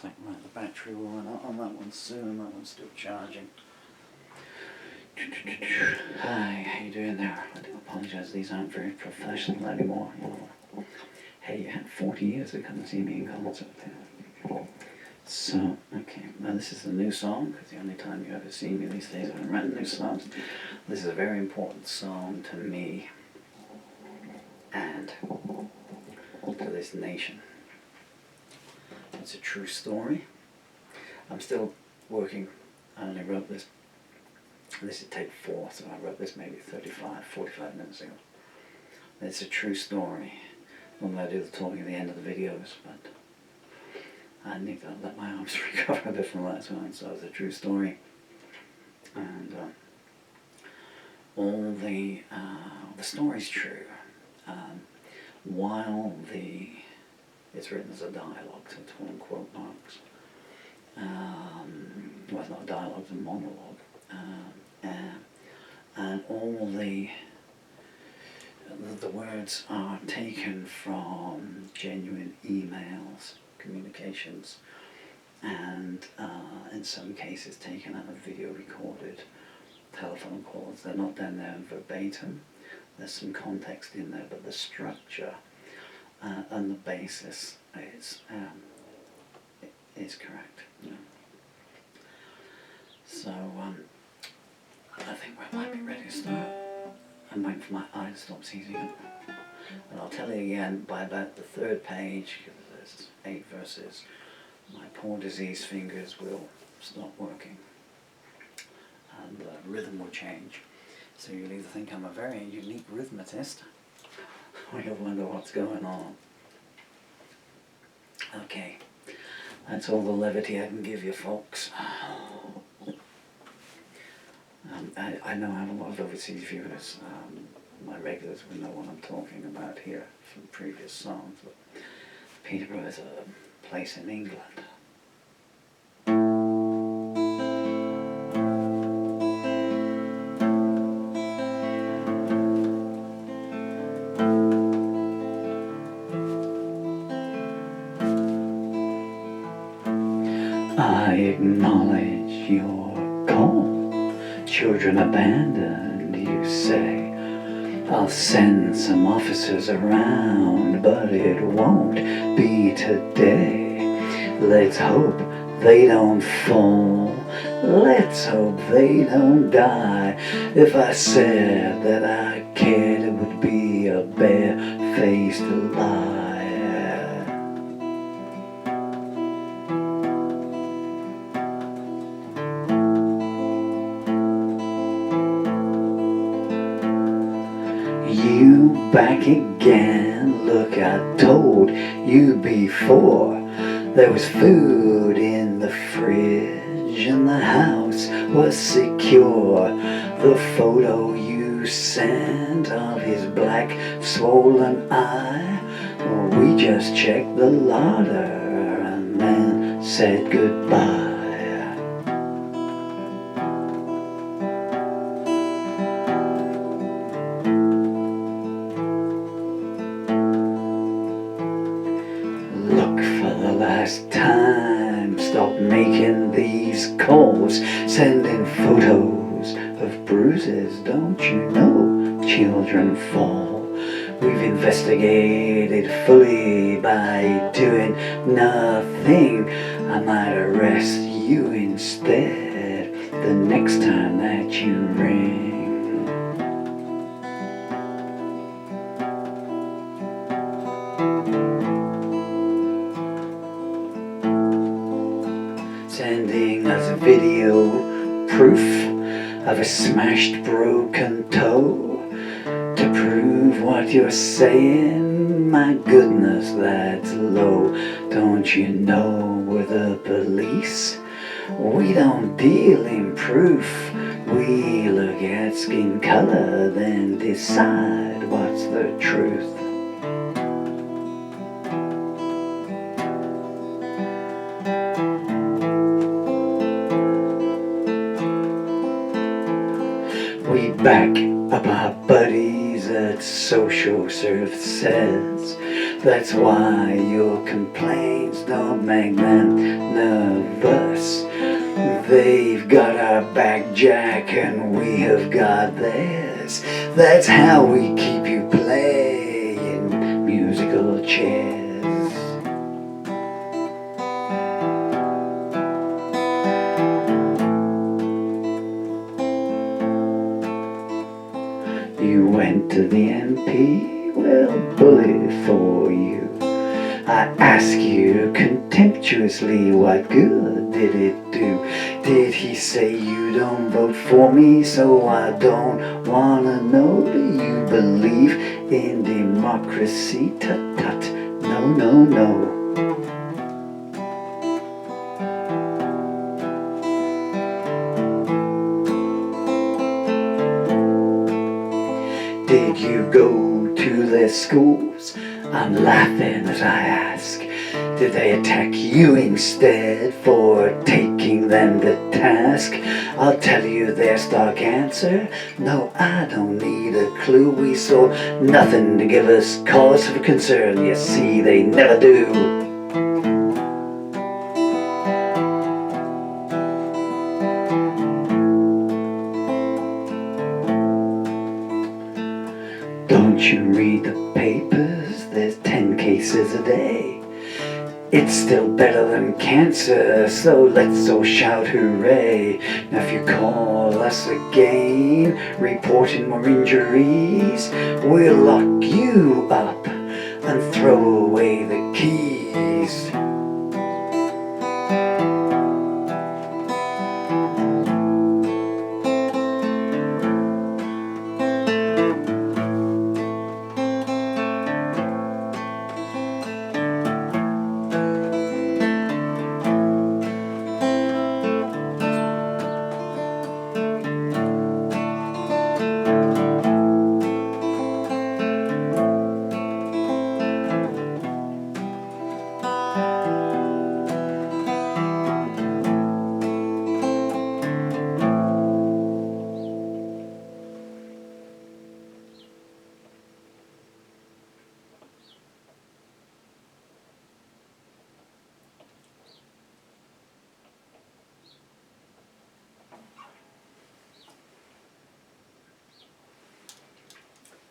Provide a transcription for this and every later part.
think, right, the battery will run out on that one soon. That one's still charging. Hi, how you doing there? I do apologise, these aren't very professional anymore, you know. Hey, you had 40 years to come and see me in concert. So, okay, now this is a new song, because the only time you ever see me these days is when I'm writing new songs. This is a very important song to me and to this nation. It's a true story. I'm still working. I only wrote this. This is take 4, so I wrote this maybe 45 minutes ago. It's a true story. Normally I do the talking at the end of the videos, but I need to let my arms recover a bit from last one, so it's a true story. And all the story's true. While it's written as a dialogue, so it's all in quote marks. Well, it's not a dialogue, it's a monologue. And all the words are taken from genuine emails, communications, and in some cases taken out of video recorded telephone calls. They're not down there verbatim. There's some context in there, but the structure and the basis is correct. Yeah. So I think we might be ready to start. I'm waiting for my eye to stop seizing up. And I'll tell you again, by about the 3rd page, because there's 8 verses, my poor diseased fingers will stop working. And the rhythm will change. So you'll either think I'm a very unique rhythmatist, or you'll wonder what's going on. Okay, that's all the levity I can give you, folks. I know I have a lot of overseas viewers. My regulars will know what I'm talking about here from previous songs. But Peterborough is a place in England. I acknowledge your call. Children abandoned, you say. I'll send some officers around, but it won't be today. Let's hope they don't fall. Let's hope they don't die. If I said that I cared, it would be a bare-faced lie. You back again, look, I told you before. There was food in the fridge and the house was secure. The photo you sent of his black swollen eye, well, we just checked the larder and then said goodbye. Last time, stop making these calls, sending photos of bruises. Don't you know children fall? We've investigated fully by doing nothing. I might arrest you instead the next time that you ring. Sending us video proof of a smashed broken toe to prove what you're saying. My goodness, that's low. Don't you know we're the police? We don't deal in proof. We look at skin color, then decide what's the truth. We back up our buddies at social services. That's why your complaints don't make them nervous. They've got our back, Jack, and we have got theirs. That's how we keep you playing musical chairs. You went to the MP, well, bully for you. I ask you contemptuously, what good did it do? Did he say you don't vote for me, so I don't wanna know? Do you believe in democracy? Tut tut, no, no, no. Did you go to their schools? I'm laughing as I ask. Did they attack you instead for taking them to task? I'll tell you their stark answer. No, I don't need a clue. We saw nothing to give us cause for concern. You see, they never do. Don't you read the papers? There's 10 cases a day. It's still better than cancer, so let's all shout hooray. Now if you call us again, reporting more injuries, we'll lock you up and throw away the keys.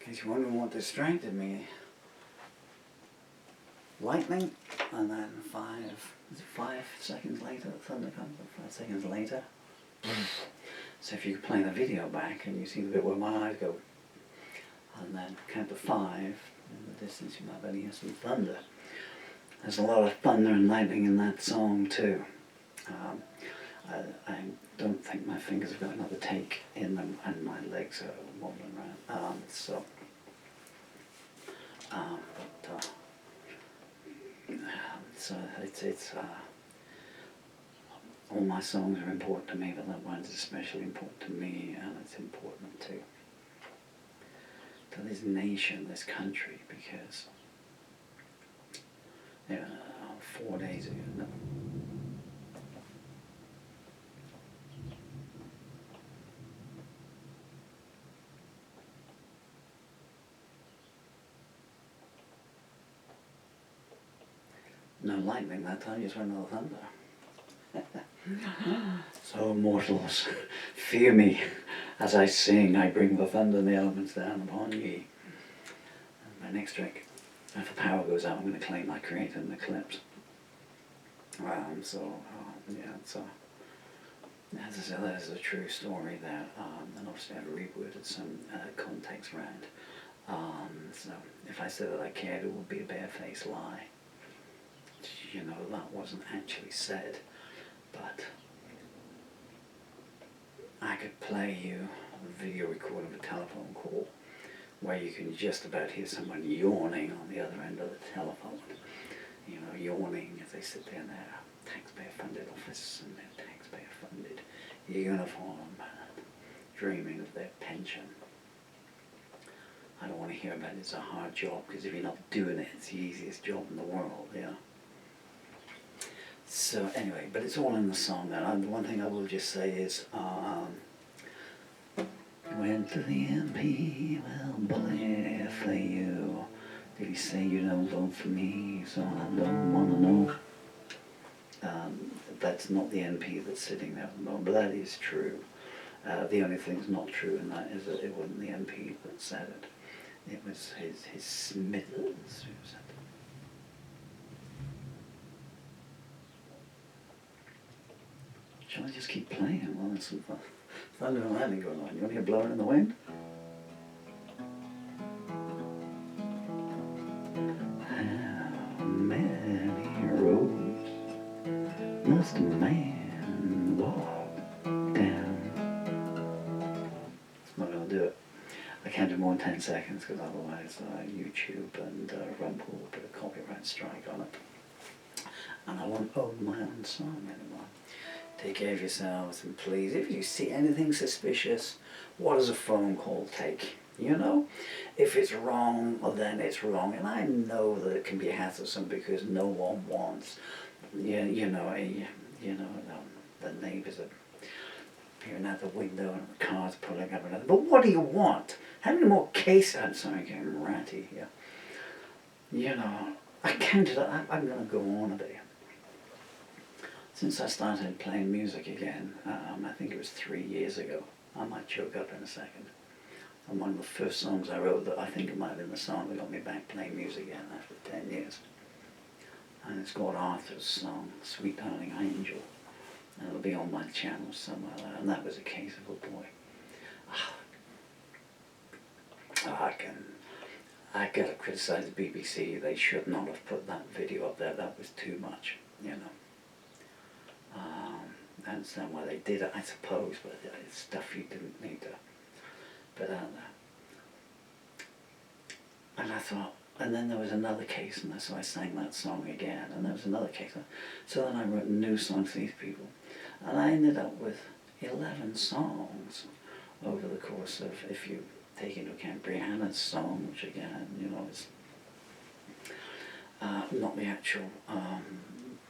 In case you're wondering what distracted me, lightning, and then 5 seconds later, the thunder comes, 5 seconds later. So if you play the video back and you see the bit where my eyes go, and then count to 5, in the distance you might only hear some thunder. There's a lot of thunder and lightning in that song too. I don't think my fingers have got another take in them, and my legs are wobbling around. It's all my songs are important to me, but that one's especially important to me, and it's important to this nation, this country, because 4 days ago. No lightning that time, just went another thunder. So mortals, fear me as I sing, I bring the thunder and the elements down upon ye. And my next trick, if the power goes out, I'm going to claim I created an eclipse. As I said, that is a true story there, and obviously I've reworded some context around. So if I said that I cared, it would be a barefaced lie. You know, that wasn't actually said, but I could play you a video recording of a telephone call where you can just about hear someone yawning on the other end of the telephone. You know, yawning as they sit there in their taxpayer-funded office and their taxpayer-funded uniform, dreaming of their pension. I don't want to hear about it's a hard job, because if you're not doing it, it's the easiest job in the world, yeah. So anyway, but it's all in the song. And one thing I will just say is, went to the MP, well, bully for you. Did he say you don't vote for me, so I don't want to know? That's not the MP that's sitting there at the moment, but that is true. The only thing that's not true in that is that it wasn't the MP that said it. It was his Smithers who said it. Shall I just keep playing? Well, there's some thunder and lightning going on. You want to hear blowing in the wind? How many roads must a man walk down? I'm not going to do it. I can't do more than 10 seconds because otherwise YouTube and Rumble will put a copyright strike on it. And I won't own my own song anymore. Take care of yourselves, and please, if you see anything suspicious, what does a phone call take? You know? If it's wrong, well, then it's wrong. And I know that it can be hassle because no one wants, the neighbours are peering out the window and the car's pulling up another. But what do you want? How many more cases? I'm sorry, I'm getting ratty here. You know, I counted, I'm going to go on a bit. Since I started playing music again, I think it was 3 years ago. I might choke up in a second. And one of the first songs I wrote, that I think it might have been the song that got me back playing music again after 10 years. And it's called Arthur's song, Sweet Darling Angel. And it'll be on my channel somewhere there. And that was a case of a boy. I gotta criticise the BBC. They should not have put that video up there. That was too much, you know. I understand why they did it, I suppose, but it's stuff you didn't need to put out there. And I thought, and then there was another case, and so I sang that song again, and there was another case. So then I wrote new songs for these people, and I ended up with 11 songs over the course of, if you take into account Brianna's song, which again, you know, is not the actual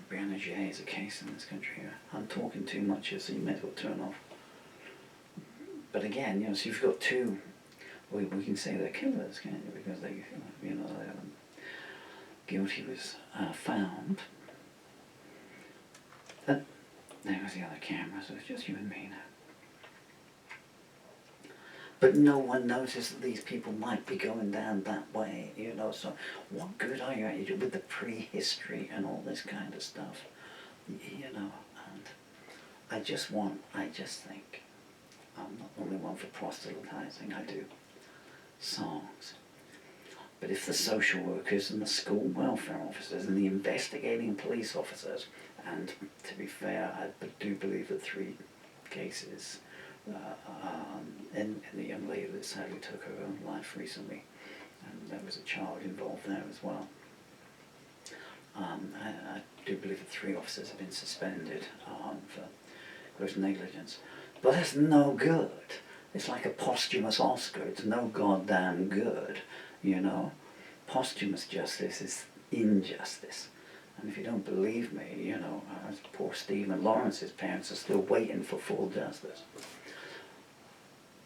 Brianna Jade is a case in this country. I'm talking too much here, so you may as well turn off. But again, you know, so you've got two, we can say they're killers, can't you? Because they, you know, guilty was found. But there was the other camera, so it's just you and me now. But no one noticed that these people might be going down that way, you know, so what good are you at with the prehistory and all this kind of stuff, you know, and I just think, I'm not the only one for proselytizing, I do songs. But if the social workers and the school welfare officers and the investigating police officers, and to be fair, I do believe that 3 cases, and the young lady that sadly took her own life recently, and there was a child involved there as well. I do believe that 3 officers have been suspended for gross negligence, but that's no good. It's like a posthumous Oscar. It's no goddamn good, you know. Posthumous justice is injustice. And if you don't believe me, you know, poor Stephen Lawrence's parents are still waiting for full justice.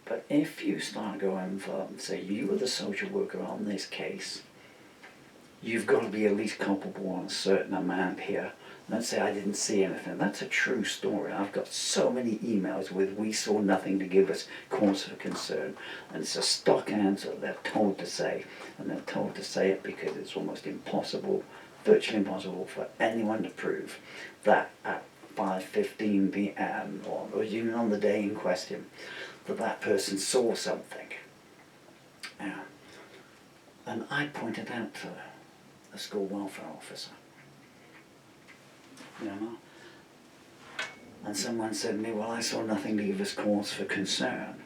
But if you start going for, say, you were the social worker on this case, you've got to be at least culpable on a certain amount here. Let's say I didn't see anything. That's a true story. I've got so many emails with "we saw nothing to give us cause for concern." And it's a stock answer they're told to say. And they're told to say it because it's almost impossible, virtually impossible for anyone to prove that at 5:15 p.m. or even on the day in question, that person saw something. And I pointed out to a school welfare officer, you know, and someone said to me, well, I saw nothing to give us cause for concern.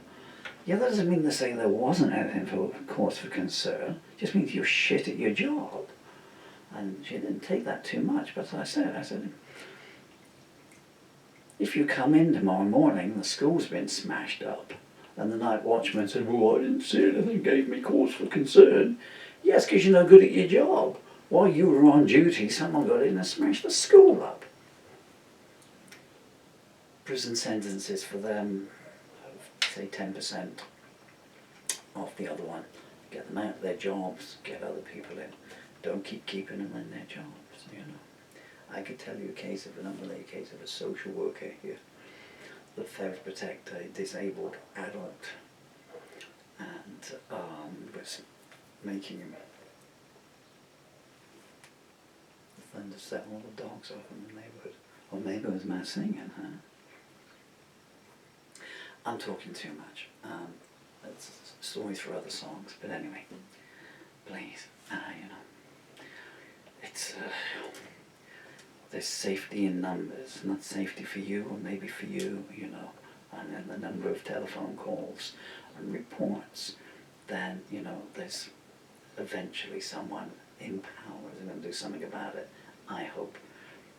Yeah, that doesn't mean to say there wasn't anything for cause for concern. It just means you're shit at your job. And she didn't take that too much, but I said, if you come in tomorrow morning and the school's been smashed up, and the night watchman said, well, I didn't see anything, gave me cause for concern. Yes, because you're no good at your job. While you were on duty, someone got in and smashed the school up. Prison sentences for them, say 10% off the other one. get them out of their jobs, get other people in. Don't keeping them in their jobs, you know. I could tell you a case of an unrelated case of a social worker here that failed to protect a disabled adult and was making him them to set all the dogs off in the neighbourhood. Or maybe it was mass singing, huh? I'm talking too much. It's stories for other songs, but anyway, please, you know, it's there's safety in numbers, not safety for you or maybe for you, you know, and then the number of telephone calls and reports, then, you know, there's eventually someone in power is going to do something about it. I hope.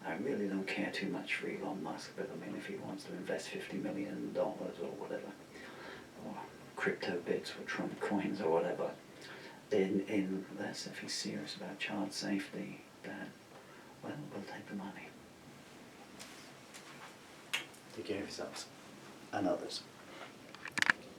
I really don't care too much for Elon Musk, but I mean, if he wants to invest $50 million or whatever, or crypto bits or Trump coins or whatever, in this, if he's serious about child safety, then, well, we'll take the money. Take care of yourselves and others.